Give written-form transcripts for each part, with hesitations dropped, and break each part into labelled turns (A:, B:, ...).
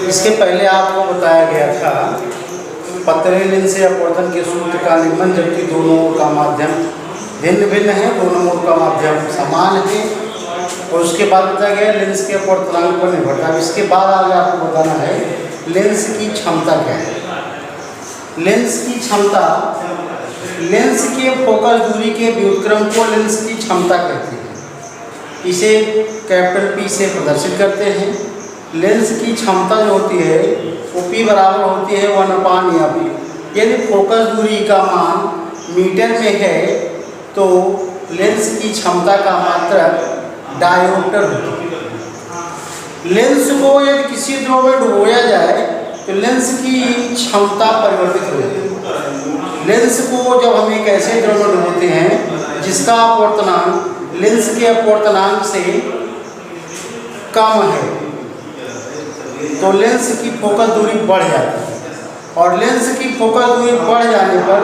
A: इसके पहले आपको बताया गया था पतले लेंस से अपवर्तन के सूत्र का निगमन, जबकि दोनों का माध्यम भिन्न भिन्न है, दोनों का माध्यम समान है। और उसके बाद बताया गया लेंस के अपवर्तनांक पर निर्भरता। इसके बाद आगे आपको बताना है लेंस की क्षमता क्या है। लेंस की क्षमता, लेंस के फोकल दूरी के व्युत्क्रम को लेंस की क्षमता कहते हैं। इसे कैपिटल P से प्रदर्शित करते हैं। लेंस की क्षमता जो होती है वो P बराबर होती है 1/F। यदि फोकस दूरी का मान मीटर में है तो लेंस की क्षमता का मात्रक डायोप्टर होती है। लेंस को यदि किसी द्रव में डुबोया जाए तो लेंस की क्षमता परिवर्तित हो जाती है। लेंस को जब हम एक ऐसे द्रव में डुबोते हैं जिसका अपवर्तनांक लेंस के अपवर्तनांक से कम है तो लेंस की फोकस दूरी बढ़ जाती है, और लेंस की फोकस दूरी बढ़ जाने पर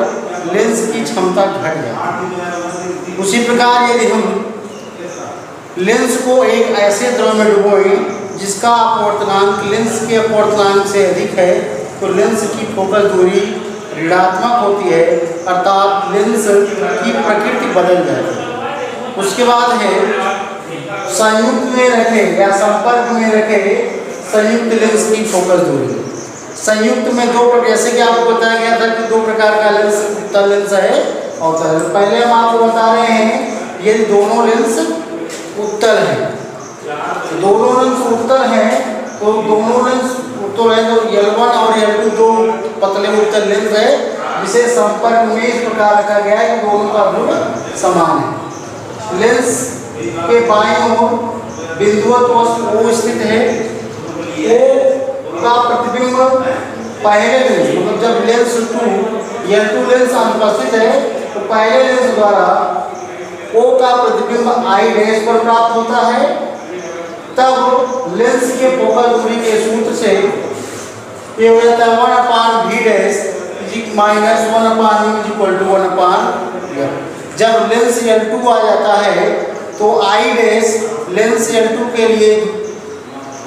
A: लेंस की क्षमता घट जाती है। उसी प्रकार यदि हम लेंस को एक ऐसे द्रव में डुबोएं जिसका अपवर्तनांक लेंस के अपवर्तनांक से अधिक है तो लेंस की फोकस दूरी ऋणात्मक होती है, अर्थात लेंस की प्रकृति बदल जाती है। उसके बाद है संयुक्त में रखे या संपर्क में रखे संयुक्त लेंस की फोकस दूरी। संयुक्त में दो प्रकार, जैसे कि आपको बताया गया था कि दो प्रकार का लेंस, उत्तल लेंस है और अवतल लेंस। पहले हम आपको बता रहे हैं यदि दोनों लेंस उत्तल है, दोनों लेंस उत्तल है तो दोनों लेंस उत्तल है तो L1 और L2 दो पतले उत्तल लेंस है जिसे संपर्क में इस प्रकार रखा गया है कि दोनों का ध्रुव समान है। लेंस के बाईं ओर बिंदुवत वस्तु O स्थित है। O का प्रतिबिंब पहले लेंस, मतलब जब लेंस L2 लेंस अनुपस्थित है तो पहले लेंस द्वारा O का प्रतिबिंब I' पर प्राप्त होता है। तब लेंस के फोकल दूरी के सूत्र से ये हो जाता है 1/V' माइनस 1/U = 1/F। जब लेंस L2 आ जाता है तो I' लेंस L2 के लिए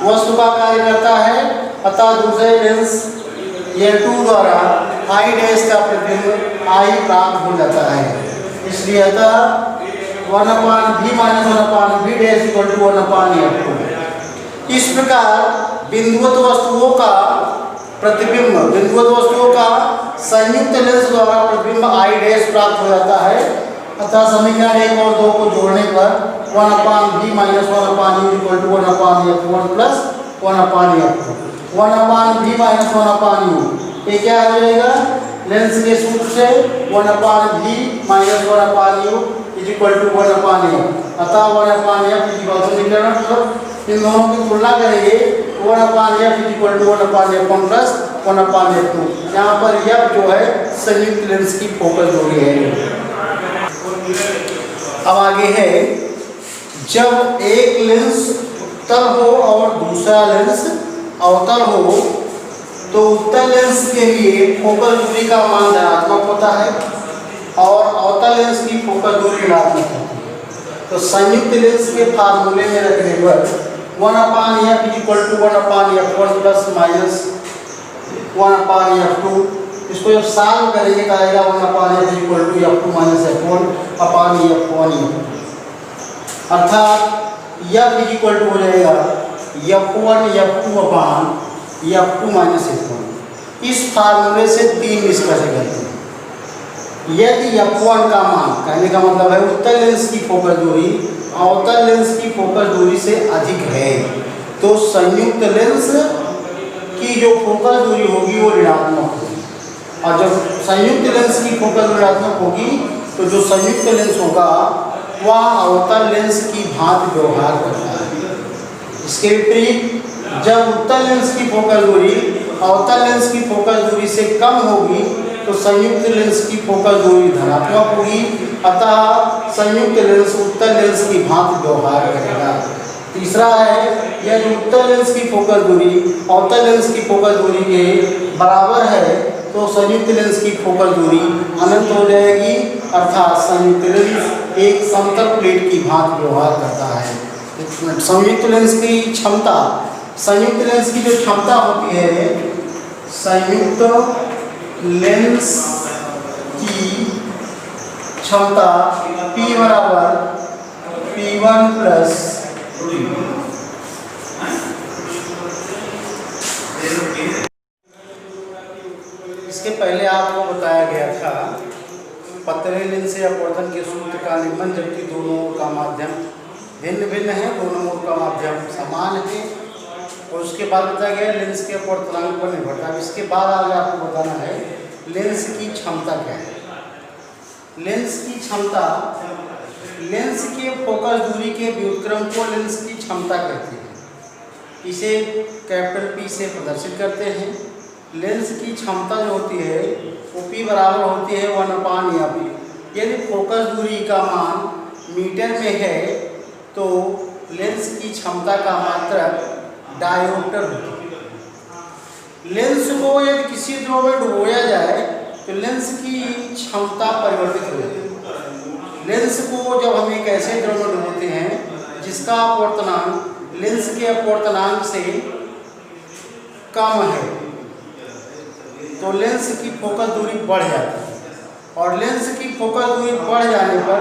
A: वस्तु का कार्य करता है, अतः दूसरे लेंस L2 द्वारा I' का प्रतिबिंब I प्राप्त हो जाता है। इसलिए अतः 1/V - 1/V' = 1/F। इस प्रकार बिंदुवत वस्तुओं का प्रतिबिंब, बिंदुवत वस्तुओं का संयुक्त लेंस द्वारा प्रतिबिंब I' प्राप्त हो जाता है। अतः समीकरण 1 और 2 को जोड़ने पर 1/V - 1/U = 1/F1 + 1/F2। 1/V - 1/U ये क्या हो जाएगा? लेंस के सूत्र से 1/V - 1/U = 1/F। अतः 1/F समीकरण मतलब इन दोनों की तुलना करेंगे 1/F = 1/F1 + 1/F2। यहाँ पर F जो है संयुक्त लेंस की फोकस दूरी है। अब आगे है जब एक लेंस उत्तल हो और दूसरा लेंस अवतल हो तो उत्तल लेंस के लिए फोकस दूरी का मान धनात्मक होता है और अवतल लेंस की फोकस दूरी ऋणात्मक होती है। तो संयुक्त लेंस के फार्मूले में रखने पर 1/F = 1/F1 ± 1/F2। इसको जब सॉल्व करेंगे तो आएगा 1/F = F2 - F1/F1। अर्थात F = हो जाएगा F1 F2 - F1। इस फार्मूले से 3 निष्कर्ष करते हैं। यदि F1 का मान, कहने का मतलब है उत्तल लेंस की फोकस दूरी अवतल लेंस की फोकस दूरी से अधिक है तो संयुक्त लेंस की जो फोकस दूरी होगी वो ऋणात्मक होगी, और जब संयुक्त लेंस की फोकस ऋणात्मक होगी तो जो संयुक्त लेंस होगा वह अवतल लेंस की भांति व्यवहार करता है। इसके विपरीत जब उत्तल लेंस की फोकस दूरी अवतल लेंस की फोकस दूरी से कम होगी तो संयुक्त लेंस की फोकस दूरी धनात्मक होगी, अतः संयुक्त लेंस उत्तल लेंस की भांति व्यवहार करेगा। तीसरा है यदि उत्तल लेंस की फोकस दूरी अवतल लेंस की फोकस दूरी के बराबर है तो संयुक्त लेंस की फोकस दूरी अनंत हो जाएगी, अर्थात संयुक्त लेंस एक समतल प्लेट की भांति व्यवहार करता है। संयुक्त लेंस की क्षमता संयुक्त लेंस की जो क्षमता होती है, संयुक्त लेंस की क्षमता P बराबर P1 प्लस इसके पहले आपको बताया गया था पतले लेंस से अपवर्तन के सूत्र का निम्न, जबकि दोनों का माध्यम भिन्न भिन्न है, दोनों का माध्यम समान है। और उसके बाद बताया गया लेंस के अपवर्तनांक पर निर्भरता। इसके बाद आगे आपको बताना है लेंस की क्षमता क्या है। लेंस की क्षमता, लेंस के फोकस दूरी के व्युत्क्रम को लेंस की क्षमता कहते हैं। इसे कैपिटल P से प्रदर्शित करते हैं। लेंस की क्षमता जो होती है वो P बराबर होती है 1/F। यदि फोकस दूरी का मान मीटर में है तो लेंस की क्षमता का मात्रक डायोप्टर होती है। लेंस को यदि किसी द्रव में डुबोया जाए तो लेंस की क्षमता परिवर्तित हो जाती है। लेंस को जब हम एक ऐसे द्रव में डुबोते हैं जिसका अपवर्तनांक लेंस के अपवर्तनांक से कम है तो लेंस की फोकस दूरी बढ़ जाती है, और लेंस की फोकस दूरी बढ़ जाने पर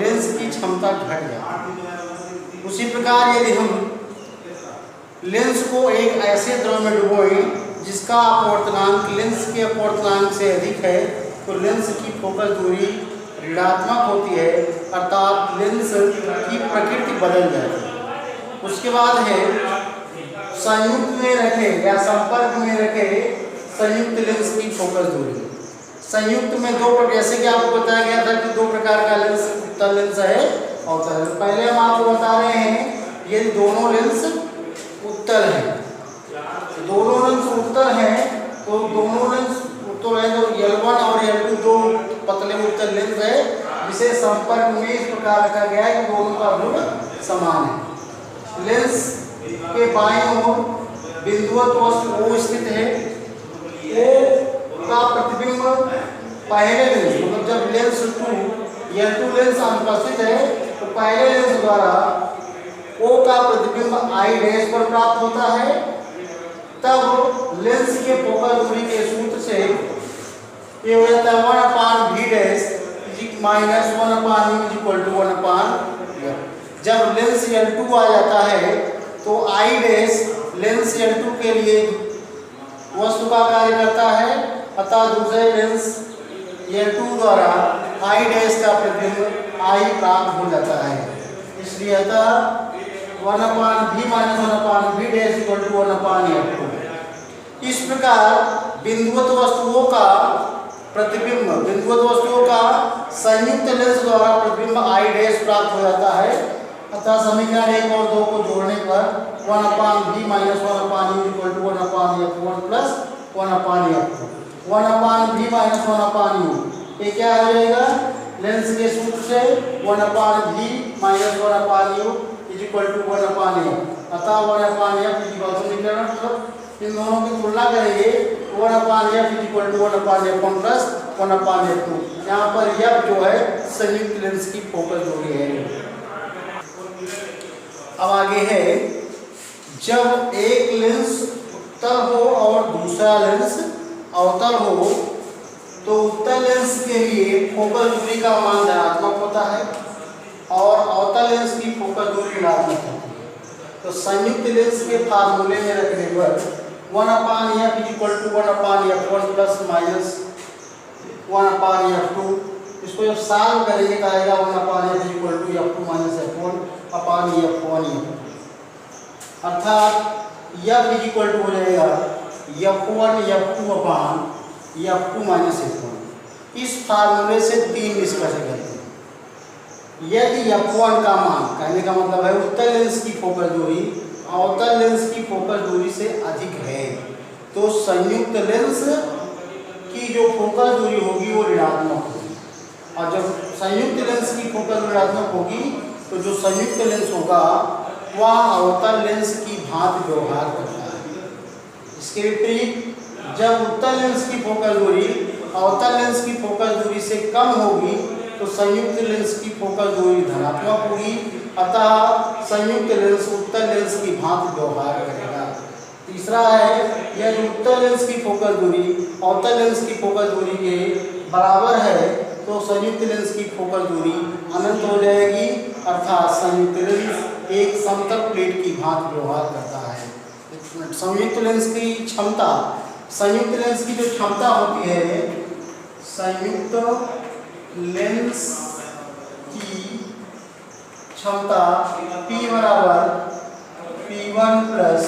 A: लेंस की क्षमता घट जाती है। उसी प्रकार यदि हम लेंस को एक ऐसे द्रव में डुबोएं जिसका अपवर्तनांक लेंस के अपवर्तनांक से अधिक है तो लेंस की फोकस दूरी ऋणात्मक होती है, अर्थात लेंस की प्रकृति बदल जाती है। उसके बाद है संयुक्त में रखे या संपर्क में रखे संयुक्त लेंस की फोकस दूरी। संयुक्त में दो प्रकार, जैसे कि आपको बताया गया था कि दो प्रकार का लेंस उत्तल लेंस है और अवतल लेंस। पहले हम आपको बता रहे हैं ये दोनों लेंस उत्तल है, दोनों लेंस उत्तल है तो दोनों लेंस उत्तल है तो L1 और L2 दो पतले उत्तल लेंस है जिसे संपर्क में इस प्रकार रखा गया है कि दोनों का ध्रुव समान है। लेंस के बाईं ओर बिंदुवत वस्तु O स्थित है। O का प्रतिबिंब पहले लेंस, मतलब जब लेंस L2 लेंस अनुपस्थित है तो पहले लेंस द्वारा O का प्रतिबिंब I' पर प्राप्त होता है। तब लेंस के फोकस दूरी के सूत्र से ये हो जाता है 1/V' माइनस 1/U = 1/F। जब लेंस L2 आ जाता है तो I' लेंस L2 के लिए वस्तु का कार्य करता है, अतः दूसरे लेंस L2 द्वारा I' का प्रतिबिंब I प्राप्त हो जाता है। इसलिए अतः 1/V - 1/V' = 1/F। इस प्रकार बिंदुवत वस्तुओं का प्रतिबिंब, बिंदुवत वस्तुओं का संयुक्त लेंस द्वारा प्रतिबिंब I' प्राप्त हो जाता है। अतः समीकरण 1 और 2 को जोड़ने पर 1/V - 1/U = 1/F1 plus 1/F2। 1/V - 1/U ये क्या हो जाएगा? लेंस के सूत्र से 1/V - 1/U = 1/F। अतः 1/F समीकरण इन दोनों की तुलना करेंगे 1/F = 1/F1 प्लस 1/F2। यहाँ पर F जो है संयुक्त लेंस की फोकस दूरी है। अब आगे है जब एक लेंस उत्तल हो और दूसरा लेंस अवतल हो तो उत्तल लेंस के लिए फोकस दूरी का मान धनात्मक होता है और अवतल लेंस की फोकस दूरी ऋणात्मक होती है। तो संयुक्त लेंस के फार्मूले में रखने पर 1/F = 1/F1 plus minus 1/F2। इसको जब सॉल्व करेंगे तो आएगा 1/F = F2 - F1/F1। अर्थात F = हो जाएगा F1 F2 - F1। इस फार्मूले से तीन निष्कर्ष करते हैं। यदि F1 का मान, कहने का मतलब है उत्तल लेंस की फोकस दूरी अवतल लेंस की फोकस दूरी से अधिक है तो संयुक्त लेंस की जो फोकस दूरी होगी वो ऋणात्मक होगी, और जब संयुक्त लेंस की फोकस ऋणात्मक होगी तो जो संयुक्त लेंस होगा वह अवतल लेंस की भांति व्यवहार करता है। इसके विपरीत जब उत्तल लेंस की फोकस दूरी अवतल लेंस की फोकस दूरी से कम होगी तो संयुक्त लेंस की फोकस दूरी धनात्मक होगी, अतः संयुक्त लेंस उत्तल लेंस की भांति व्यवहार करेगा। तीसरा है यदि उत्तल लेंस की फोकल दूरी अवतल लेंस की फोकल दूरी के बराबर है तो संयुक्त लेंस की फोकल दूरी अनंत हो जाएगी, अर्थात संयुक्त लेंस एक समतल प्लेट की भांति व्यवहार करता है। संयुक्त लेंस की क्षमता, संयुक्त लेंस की जो क्षमता होती है, संयुक्त लेंस की क्षमता P बराबर P1 प्लस